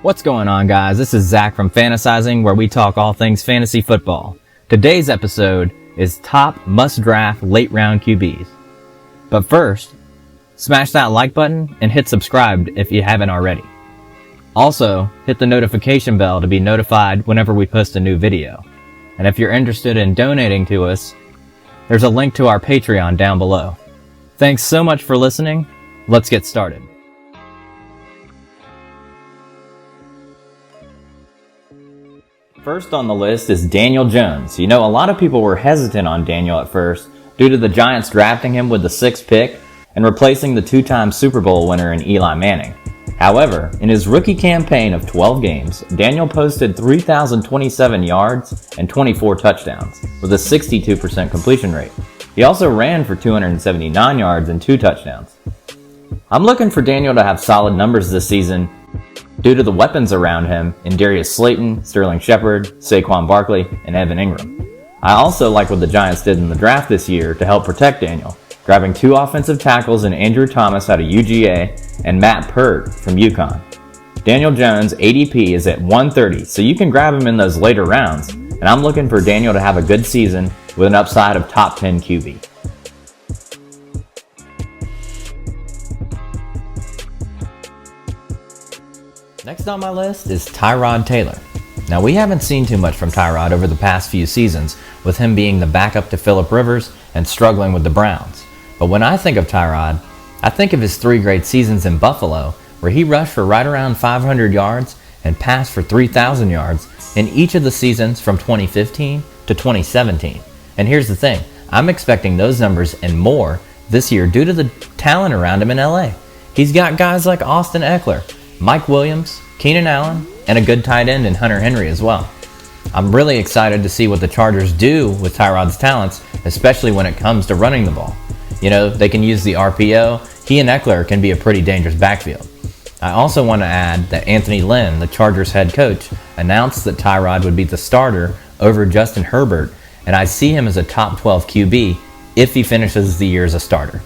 What's going on, guys? This is Zach from Fantasizing, where we talk all things fantasy football. Today's episode is top must-draft late-round QBs. But first, smash that like button and hit subscribe if you haven't already. Also, hit the notification bell to be notified whenever we post a new video. And if you're interested in donating to us, there's a link to our Patreon down below. Thanks so much for listening. Let's get started. First on the list is Daniel Jones. You know, a lot of people were hesitant on Daniel at first due to the Giants drafting him with the 6th pick and replacing the two-time Super Bowl winner in Eli Manning. However, in his rookie campaign of 12 games, Daniel posted 3,027 yards and 24 touchdowns with a 62% completion rate. He also ran for 279 yards and 2 touchdowns. I'm looking for Daniel to have solid numbers this season due to the weapons around him in Darius Slayton, Sterling Shepard, Saquon Barkley, and Evan Ingram. I also like what the Giants did in the draft this year to help protect Daniel, grabbing 2 offensive tackles in Andrew Thomas out of UGA and Matt Pert from UConn. Daniel Jones' ADP is at 130, so you can grab him in those later rounds, and I'm looking for Daniel to have a good season with an upside of top 10 QB. Next on my list is Tyrod Taylor. Now, we haven't seen too much from Tyrod over the past few seasons, with him being the backup to Phillip Rivers and struggling with the Browns. But when I think of Tyrod, I think of his 3 great seasons in Buffalo, where he rushed for right around 500 yards and passed for 3,000 yards in each of the seasons from 2015 to 2017. And here's the thing, I'm expecting those numbers and more this year due to the talent around him in LA. He's got guys like Austin Eckler, Mike Williams, Keenan Allen, and a good tight end in Hunter Henry as well. I'm really excited to see what the Chargers do with Tyrod's talents, especially when it comes to running the ball. You know, they can use the RPO. He and Eckler can be a pretty dangerous backfield. I also want to add that Anthony Lynn, the Chargers head coach, announced that Tyrod would be the starter over Justin Herbert, and I see him as a top 12 QB if he finishes the year as a starter.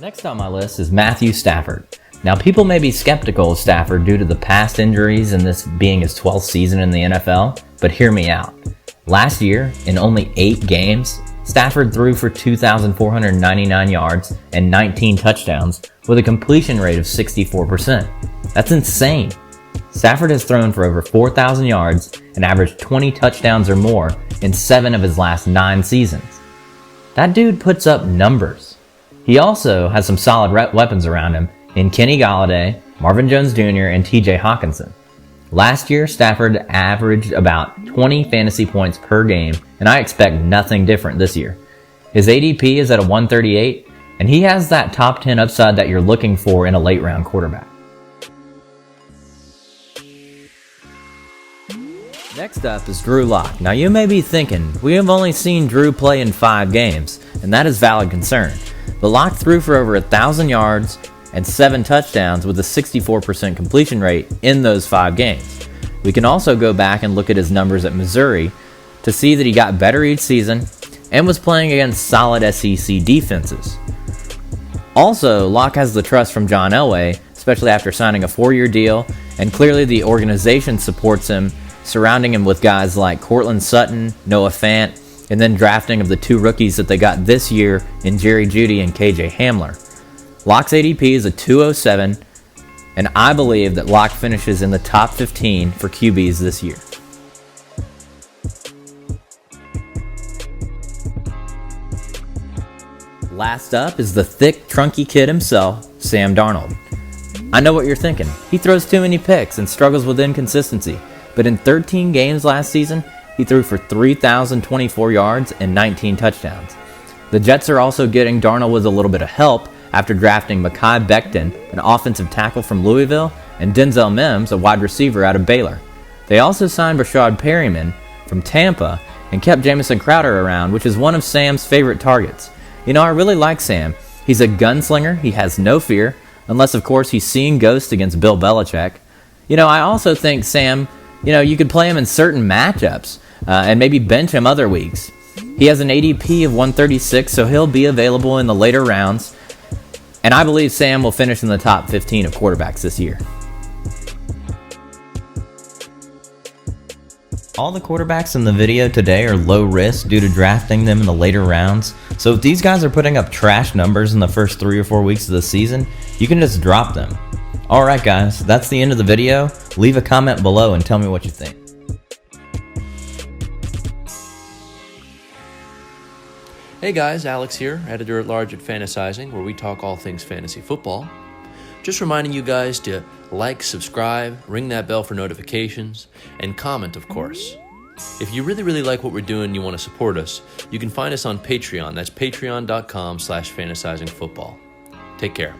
Next on my list is Matthew Stafford. Now, people may be skeptical of Stafford due to the past injuries and this being his 12th season in the NFL, but hear me out. Last year, in only 8 games, Stafford threw for 2,499 yards and 19 touchdowns with a completion rate of 64%. That's insane. Stafford has thrown for over 4,000 yards and averaged 20 touchdowns or more in 7 of his last 9 seasons. That dude puts up numbers. He also has some solid weapons around him in Kenny Golladay, Marvin Jones Jr., and TJ Hawkinson. Last year, Stafford averaged about 20 fantasy points per game, and I expect nothing different this year. His ADP is at a 138, and he has that top 10 upside that you're looking for in a late-round quarterback. Next up is Drew Lock. Now, you may be thinking, we have only seen Drew play in 5 games, and that is valid concern. But Lock threw for over 1,000 yards and 7 touchdowns with a 64% completion rate in those 5 games. We can also go back and look at his numbers at Missouri to see that he got better each season and was playing against solid SEC defenses. Also, Lock has the trust from John Elway, especially after signing a 4-year deal, and clearly the organization supports him, surrounding him with guys like Courtland Sutton, Noah Fant, and then drafting of the 2 rookies that they got this year in Jerry Jeudy and KJ Hamler. Lock's ADP is a 207, and I believe that Lock finishes in the top 15 for QBs this year. Last up is the thick, trunky kid himself, Sam Darnold. I know what you're thinking. He throws too many picks and struggles with inconsistency, but in 13 games last season, he threw for 3,024 yards and 19 touchdowns. The Jets are also getting Darnold with a little bit of help after drafting Mekhi Becton, an offensive tackle from Louisville, and Denzel Mims, a wide receiver out of Baylor. They also signed Rashad Perriman from Tampa and kept Jamison Crowder around, which is one of Sam's favorite targets. You know, I really like Sam. He's a gunslinger, he has no fear, unless of course he's seeing ghosts against Bill Belichick. You know, I also think Sam, you could play him in certain matchups and maybe bench him other weeks. He has an ADP of 136, so he'll be available in the later rounds. And I believe Sam will finish in the top 15 of quarterbacks this year. All the quarterbacks in the video today are low risk due to drafting them in the later rounds. So if these guys are putting up trash numbers in the first 3 or 4 weeks of the season, you can just drop them. Alright guys, that's the end of the video. Leave a comment below and tell me what you think. Hey guys, Alex here, editor-at-large at Fantasizing, where we talk all things fantasy football. Just reminding you guys to like, subscribe, ring that bell for notifications, and comment, of course. If you really like what we're doing and you want to support us, you can find us on Patreon. That's patreon.com/fantasizingfootball. Take care.